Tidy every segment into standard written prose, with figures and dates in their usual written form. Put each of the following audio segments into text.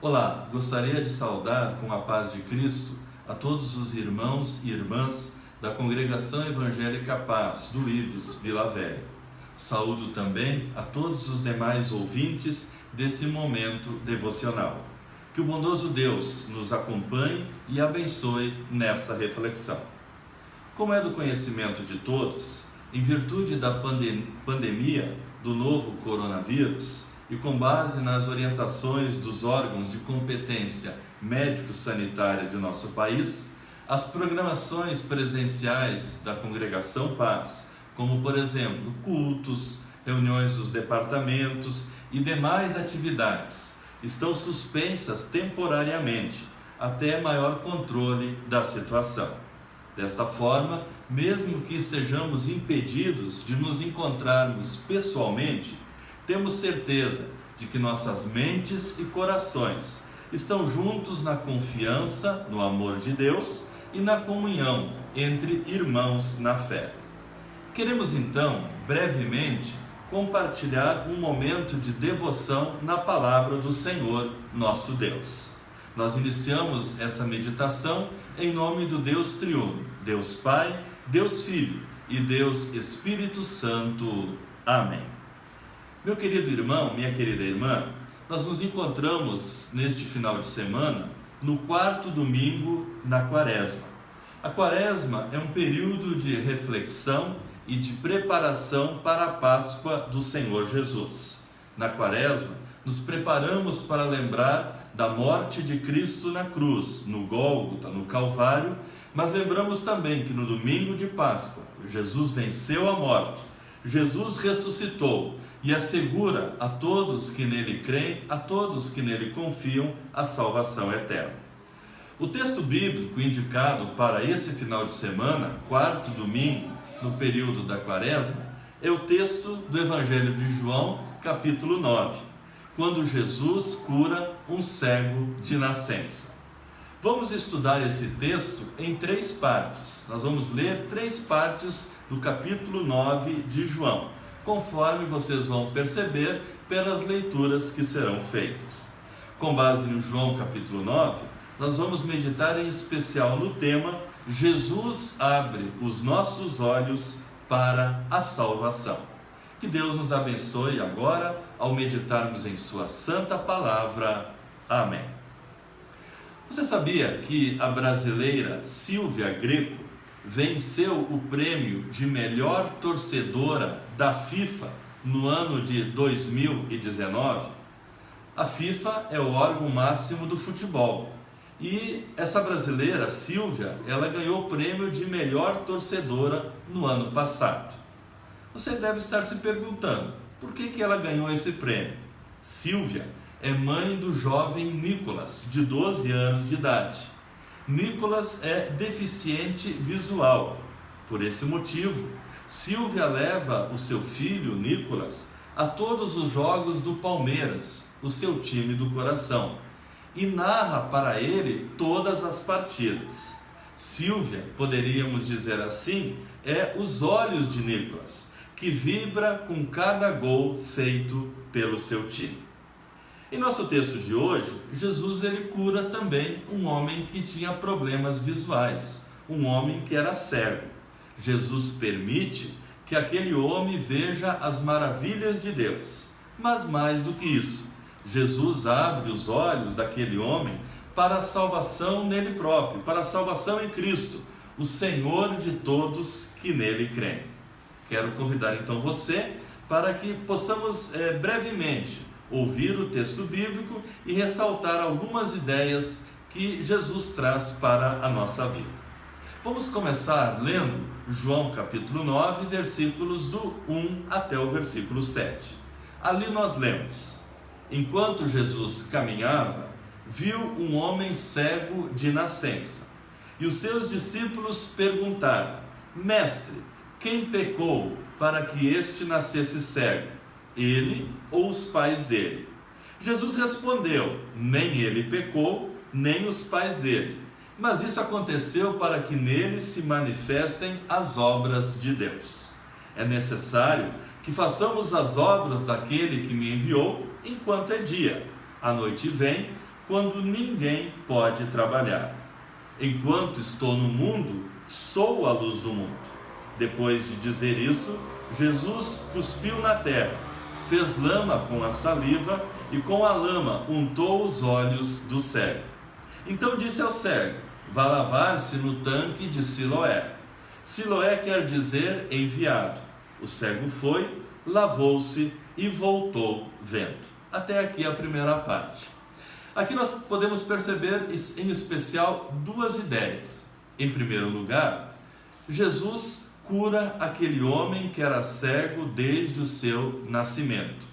Olá, gostaria de saudar com a paz de Cristo a todos os irmãos e irmãs da Congregação Evangélica Paz do IBES Vila Velha. Saúdo também a todos os demais ouvintes desse momento devocional. Que o bondoso Deus nos acompanhe e abençoe nessa reflexão. Como é do conhecimento de todos, em virtude da pandemia do novo coronavírus e com base nas orientações dos órgãos de competência médico-sanitária de nosso país, as programações presenciais da Congregação Paz, como por exemplo cultos, reuniões dos departamentos e demais atividades, estão suspensas temporariamente até maior controle da situação. Desta forma, mesmo que estejamos impedidos de nos encontrarmos pessoalmente, temos certeza de que nossas mentes e corações estão juntos na confiança, no amor de Deus e na comunhão entre irmãos na fé. Queremos então, brevemente, compartilhar um momento de devoção na palavra do Senhor, nosso Deus. Nós iniciamos essa meditação em nome do Deus triuno, Deus Pai, Deus Filho e Deus Espírito Santo. Amém. Meu querido irmão, minha querida irmã, nós nos encontramos neste final de semana no quarto domingo da Quaresma. A Quaresma é um período de reflexão e de preparação para a Páscoa do Senhor Jesus. Na Quaresma, nos preparamos para lembrar da morte de Cristo na cruz, no Gólgota, no Calvário, mas lembramos também que no domingo de Páscoa, Jesus venceu a morte, Jesus ressuscitou e assegura a todos que nele creem, a todos que nele confiam, a salvação eterna. O texto bíblico indicado para esse final de semana, quarto domingo, no período da Quaresma, é o texto do Evangelho de João, capítulo 9, quando Jesus cura um cego de nascença. Vamos estudar esse texto em 3 partes. Nós vamos ler 3 partes do capítulo 9 de João, conforme vocês vão perceber pelas leituras que serão feitas. Com base no João capítulo 9, nós vamos meditar em especial no tema Jesus abre os nossos olhos para a salvação. Que Deus nos abençoe agora ao meditarmos em sua santa palavra. Amém. Você sabia que a brasileira Silvia Greco venceu o prêmio de melhor torcedora da FIFA no ano de 2019? A FIFA é o órgão máximo do futebol. E essa brasileira, Silvia, ela ganhou o prêmio de melhor torcedora no ano passado. Você deve estar se perguntando, por que ela ganhou esse prêmio? Silvia é mãe do jovem Nicolas, de 12 anos de idade. Nicolas é deficiente visual. Por esse motivo, Silvia leva o seu filho, Nicolas, a todos os jogos do Palmeiras, o seu time do coração, e narra para ele todas as partidas. Silvia, poderíamos dizer assim, é os olhos de Nicolas, que vibra com cada gol feito pelo seu time. Em nosso texto de hoje, Jesus ele cura também um homem que tinha problemas visuais, um homem que era cego. Jesus permite que aquele homem veja as maravilhas de Deus, mas mais do que isso, Jesus abre os olhos daquele homem para a salvação nele próprio, para a salvação em Cristo, o Senhor de todos que nele creem. Quero convidar então você para que possamos brevemente ouvir o texto bíblico e ressaltar algumas ideias que Jesus traz para a nossa vida. Vamos começar lendo João capítulo 9, versículos do 1 até o versículo 7. Ali nós lemos: Enquanto Jesus caminhava, viu um homem cego de nascença. E os seus discípulos perguntaram: Mestre, quem pecou para que este nascesse cego? Ele ou os pais dele? Jesus respondeu: Nem ele pecou, nem os pais dele. Mas isso aconteceu para que nele se manifestem as obras de Deus. É necessário que façamos as obras daquele que me enviou enquanto é dia. A noite vem, quando ninguém pode trabalhar. Enquanto estou no mundo, sou a luz do mundo. Depois de dizer isso, Jesus cuspiu na terra, fez lama com a saliva e com a lama untou os olhos do cego. Então disse ao cego: vá lavar-se no tanque de Siloé. Siloé quer dizer enviado. O cego foi, lavou-se e voltou vendo. Até aqui a primeira parte. Aqui nós podemos perceber em especial duas ideias. Em primeiro lugar, Jesus cura aquele homem que era cego desde o seu nascimento.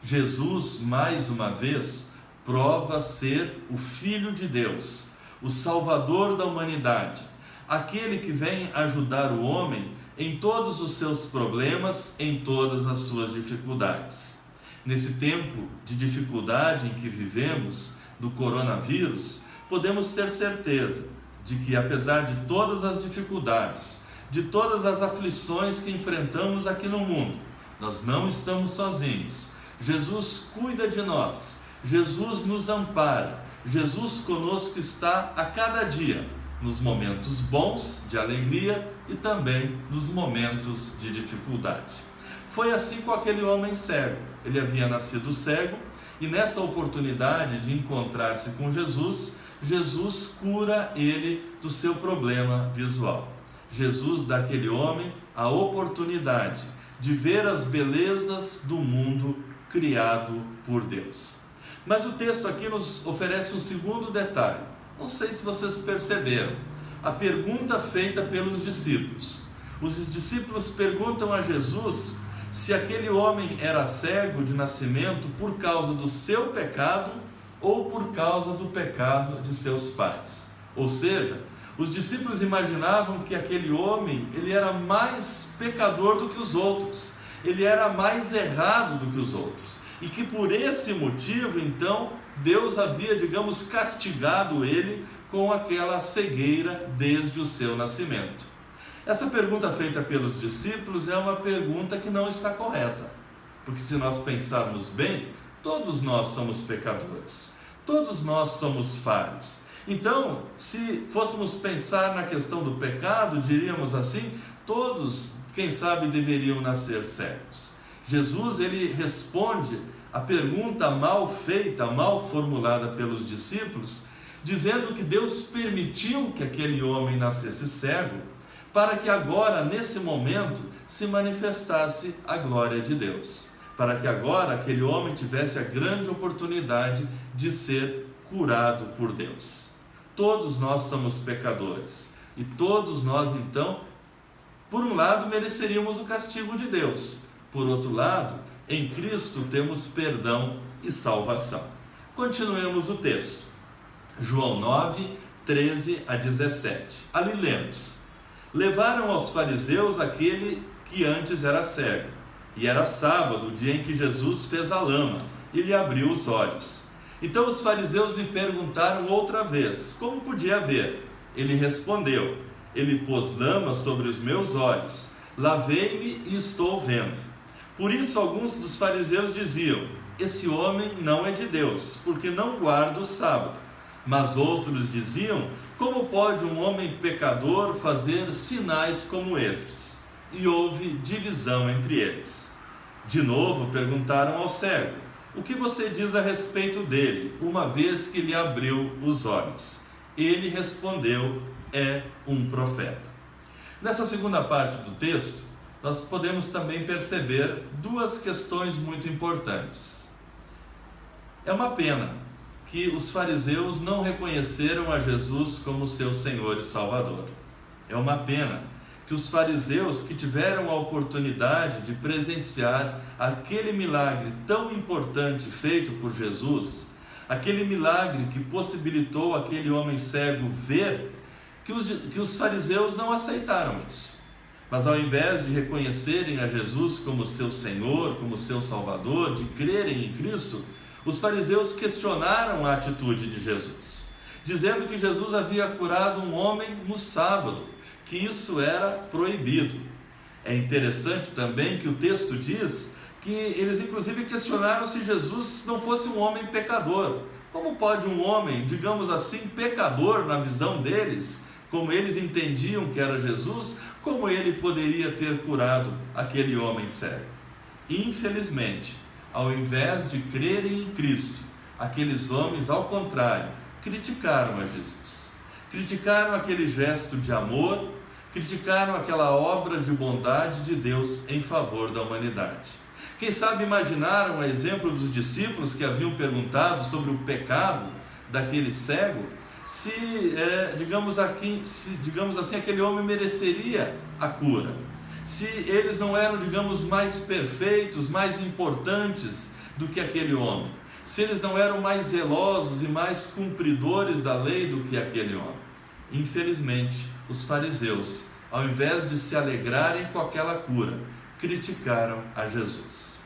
Jesus, mais uma vez, prova ser o Filho de Deus, o Salvador da humanidade, aquele que vem ajudar o homem em todos os seus problemas, em todas as suas dificuldades. Nesse tempo de dificuldade em que vivemos, do coronavírus, podemos ter certeza de que, apesar de todas as dificuldades, de todas as aflições que enfrentamos aqui no mundo, nós não estamos sozinhos. Jesus cuida de nós, Jesus nos ampara, Jesus conosco está a cada dia, nos momentos bons de alegria e também nos momentos de dificuldade. Foi assim com aquele homem cego. Ele havia nascido cego e nessa oportunidade de encontrar-se com Jesus, Jesus cura ele do seu problema visual. Jesus dá àquele homem a oportunidade de ver as belezas do mundo criado por Deus. Mas o texto aqui nos oferece um segundo detalhe. Não sei se vocês perceberam. A pergunta feita pelos discípulos. Os discípulos perguntam a Jesus se aquele homem era cego de nascimento por causa do seu pecado ou por causa do pecado de seus pais. Ou seja, os discípulos imaginavam que aquele homem ele era mais pecador do que os outros, ele era mais errado do que os outros, e que por esse motivo, então, Deus havia, digamos, castigado ele com aquela cegueira desde o seu nascimento. Essa pergunta feita pelos discípulos é uma pergunta que não está correta, porque se nós pensarmos bem, todos nós somos pecadores, todos nós somos falhos. Então, se fôssemos pensar na questão do pecado, diríamos assim, todos, quem sabe, deveriam nascer cegos. Jesus, ele responde a pergunta mal feita, mal formulada pelos discípulos, dizendo que Deus permitiu que aquele homem nascesse cego, para que agora, nesse momento, se manifestasse a glória de Deus, para que agora aquele homem tivesse a grande oportunidade de ser curado por Deus. Todos nós somos pecadores, e todos nós, então, por um lado, mereceríamos o castigo de Deus, por outro lado, em Cristo temos perdão e salvação. Continuemos o texto. João 9, 13 a 17. Ali lemos: levaram aos fariseus aquele que antes era cego, e era sábado, o dia em que Jesus fez a lama, e lhe abriu os olhos. Então os fariseus lhe perguntaram outra vez, como podia ver? Ele respondeu: ele pôs lama sobre os meus olhos, lavei-me e estou vendo. Por isso alguns dos fariseus diziam: esse homem não é de Deus, porque não guarda o sábado. Mas outros diziam: como pode um homem pecador fazer sinais como estes? E houve divisão entre eles. De novo perguntaram ao cego: o que você diz a respeito dele, uma vez que lhe abriu os olhos? Ele respondeu: é um profeta. Nessa segunda parte do texto, nós podemos também perceber duas questões muito importantes. É uma pena que os fariseus não reconheceram a Jesus como seu Senhor e Salvador. É uma pena que os fariseus que tiveram a oportunidade de presenciar aquele milagre tão importante feito por Jesus, aquele milagre que possibilitou aquele homem cego ver, que os fariseus não aceitaram isso. Mas ao invés de reconhecerem a Jesus como seu Senhor, como seu Salvador, de crerem em Cristo, os fariseus questionaram a atitude de Jesus, dizendo que Jesus havia curado um homem no sábado, que isso era proibido. É interessante também que o texto diz que eles inclusive questionaram se Jesus não fosse um homem pecador. Como pode um homem, digamos assim, pecador na visão deles, como eles entendiam que era Jesus, como ele poderia ter curado aquele homem cego? Infelizmente, ao invés de crerem em Cristo, aqueles homens, ao contrário, criticaram a Jesus. Criticaram aquele gesto de amor, criticaram aquela obra de bondade de Deus em favor da humanidade. Quem sabe imaginaram o exemplo dos discípulos que haviam perguntado sobre o pecado daquele cego, digamos assim, aquele homem mereceria a cura, se eles não eram, digamos, mais perfeitos, mais importantes do que aquele homem, se eles não eram mais zelosos e mais cumpridores da lei do que aquele homem. Infelizmente, os fariseus, ao invés de se alegrarem com aquela cura, criticaram a Jesus.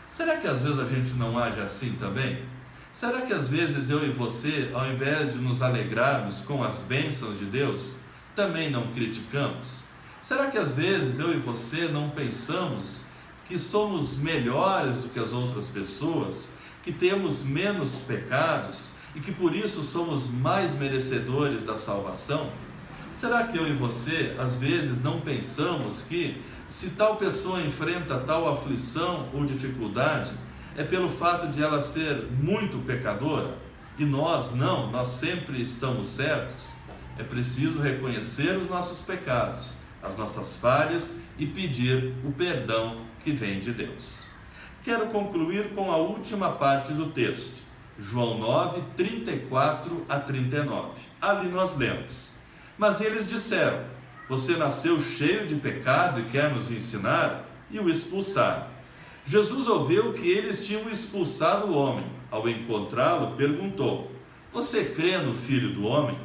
Será que às vezes a gente não age assim também? Será que às vezes eu e você, ao invés de nos alegrarmos com as bênçãos de Deus, também não criticamos? Será que às vezes eu e você não pensamos que somos melhores do que as outras pessoas, que temos menos pecados e que por isso somos mais merecedores da salvação? Será que eu e você às vezes não pensamos que se tal pessoa enfrenta tal aflição ou dificuldade, é pelo fato de ela ser muito pecadora e nós não, nós sempre estamos certos? É preciso reconhecer os nossos pecados, as nossas falhas e pedir o perdão que vem de Deus. Quero concluir com a última parte do texto, João 9, 34 a 39. Ali nós lemos: mas eles disseram: você nasceu cheio de pecado e quer nos ensinar? E o expulsaram. Jesus ouviu que eles tinham expulsado o homem. Ao encontrá-lo, perguntou: você crê no Filho do Homem?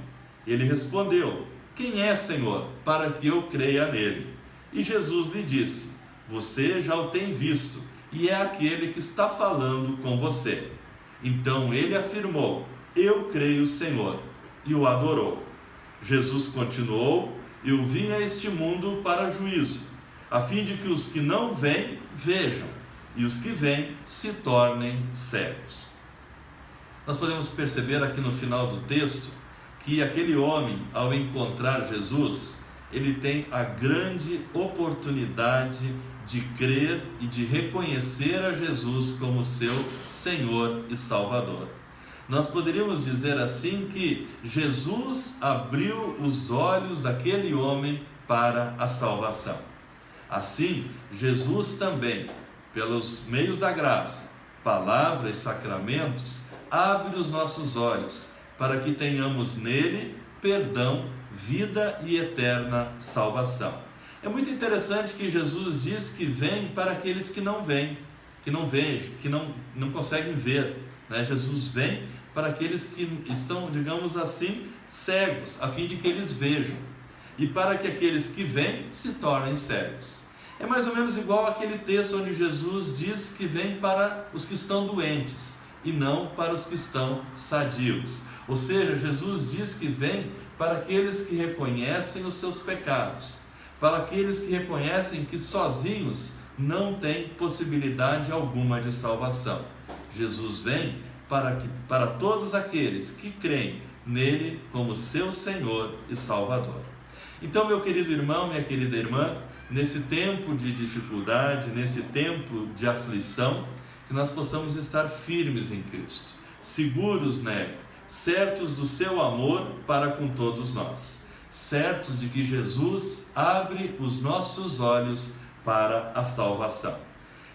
Ele respondeu: quem é, Senhor, para que eu creia nele? E Jesus lhe disse: você já o tem visto, e é aquele que está falando com você. Então ele afirmou: eu creio, Senhor, e o adorou. Jesus continuou: eu vim a este mundo para juízo, a fim de que os que não veem, vejam, e os que veem se tornem cegos. Nós podemos perceber aqui no final do texto que aquele homem, ao encontrar Jesus, ele tem a grande oportunidade de crer e de reconhecer a Jesus como seu Senhor e Salvador. Nós poderíamos dizer assim que Jesus abriu os olhos daquele homem para a salvação. Assim, Jesus também, pelos meios da graça, palavra e sacramentos, abre os nossos olhos para que tenhamos nele perdão, vida e eterna salvação. É muito interessante que Jesus diz que vem para aqueles que não veem, que não vejam, que não conseguem ver, né? Jesus vem para aqueles que estão, digamos assim, cegos, a fim de que eles vejam, e para que aqueles que veem se tornem cegos. É mais ou menos igual àquele texto onde Jesus diz que vem para os que estão doentes e não para os que estão sadios. Ou seja, Jesus diz que vem para aqueles que reconhecem os seus pecados, para aqueles que reconhecem que sozinhos não têm possibilidade alguma de salvação. Jesus vem para todos aqueles que creem nele como seu Senhor e Salvador. Então, meu querido irmão, minha querida irmã, nesse tempo de dificuldade, nesse tempo de aflição, que nós possamos estar firmes em Cristo, seguros nele, certos do seu amor para com todos nós, certos de que Jesus abre os nossos olhos para a salvação.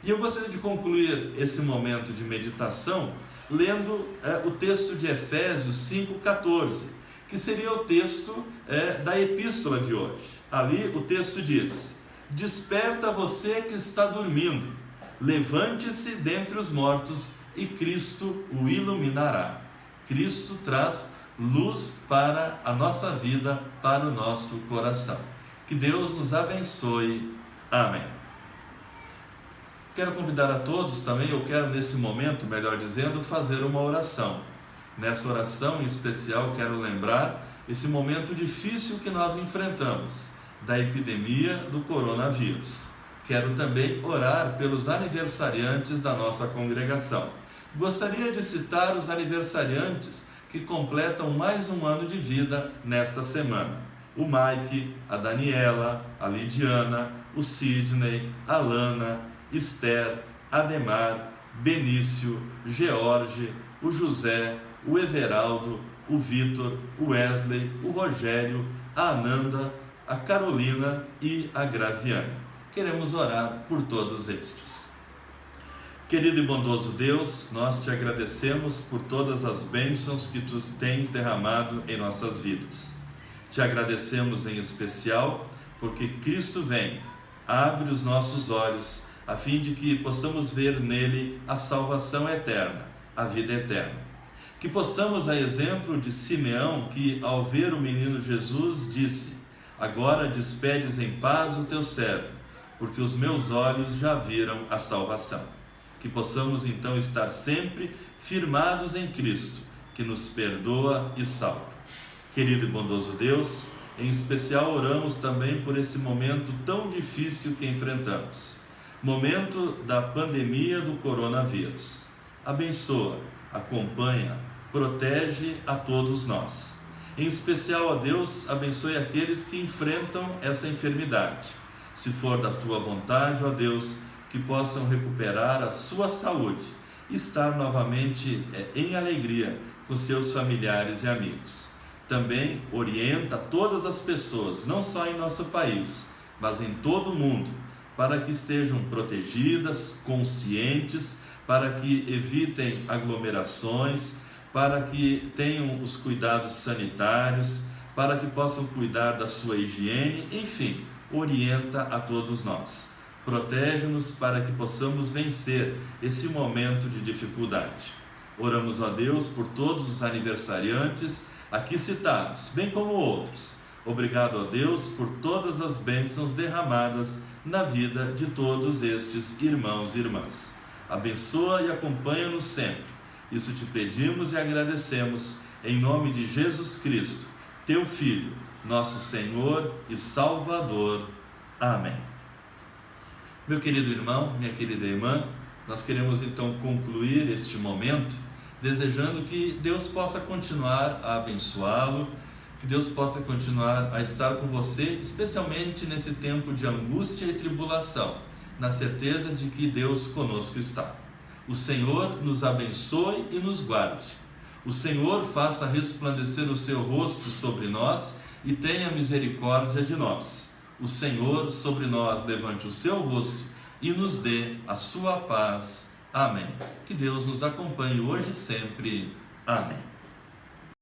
E eu gostaria de concluir esse momento de meditação lendo o texto de Efésios 5,14, que seria o texto da epístola de hoje. Ali o texto diz: desperta você que está dormindo, levante-se dentre os mortos e Cristo o iluminará. Cristo traz luz para a nossa vida, para o nosso coração. Que Deus nos abençoe. Amém. Quero convidar a todos também, eu quero nesse momento, melhor dizendo, fazer uma oração. Nessa oração em especial quero lembrar esse momento difícil que nós enfrentamos, da epidemia do coronavírus. Quero também orar pelos aniversariantes da nossa congregação. Gostaria de citar os aniversariantes que completam mais um ano de vida nesta semana: o Mike, a Daniela, a Lidiana, o Sidney, a Lana, Esther, Ademar, Benício, George, o José, o Everaldo, o Vitor, o Wesley, o Rogério, a Ananda, a Carolina e a Graziane. Queremos orar por todos estes. Querido e bondoso Deus, nós te agradecemos por todas as bênçãos que tu tens derramado em nossas vidas. Te agradecemos em especial porque Cristo vem, abre os nossos olhos, a fim de que possamos ver nele a salvação eterna, a vida eterna. Que possamos, a exemplo de Simeão, que ao ver o menino Jesus disse: agora despedes em paz o teu servo, porque os meus olhos já viram a salvação. Que possamos então estar sempre firmados em Cristo, que nos perdoa e salva. Querido e bondoso Deus, em especial oramos também por esse momento tão difícil que enfrentamos, momento da pandemia do coronavírus. Abençoa, acompanha, protege a todos nós. Em especial, ó Deus, abençoe aqueles que enfrentam essa enfermidade. Se for da tua vontade, ó Deus, que possam recuperar a sua saúde e estar novamente em alegria com seus familiares e amigos. Também orienta todas as pessoas, não só em nosso país, mas em todo o mundo, para que estejam protegidas, conscientes, para que evitem aglomerações, para que tenham os cuidados sanitários, para que possam cuidar da sua higiene, enfim, orienta a todos nós. Protege-nos para que possamos vencer esse momento de dificuldade. Oramos a Deus por todos os aniversariantes aqui citados, bem como outros. Obrigado a Deus por todas as bênçãos derramadas na vida de todos estes irmãos e irmãs. Abençoa e acompanha-nos sempre. Isso te pedimos e agradecemos em nome de Jesus Cristo, teu Filho, nosso Senhor e Salvador. Amém. Meu querido irmão, minha querida irmã, nós queremos então concluir este momento desejando que Deus possa continuar a abençoá-lo, que Deus possa continuar a estar com você, especialmente nesse tempo de angústia e tribulação, na certeza de que Deus conosco está. O Senhor nos abençoe e nos guarde. O Senhor faça resplandecer o seu rosto sobre nós e tenha misericórdia de nós. O Senhor sobre nós levante o seu rosto e nos dê a sua paz. Amém. Que Deus nos acompanhe hoje e sempre. Amém.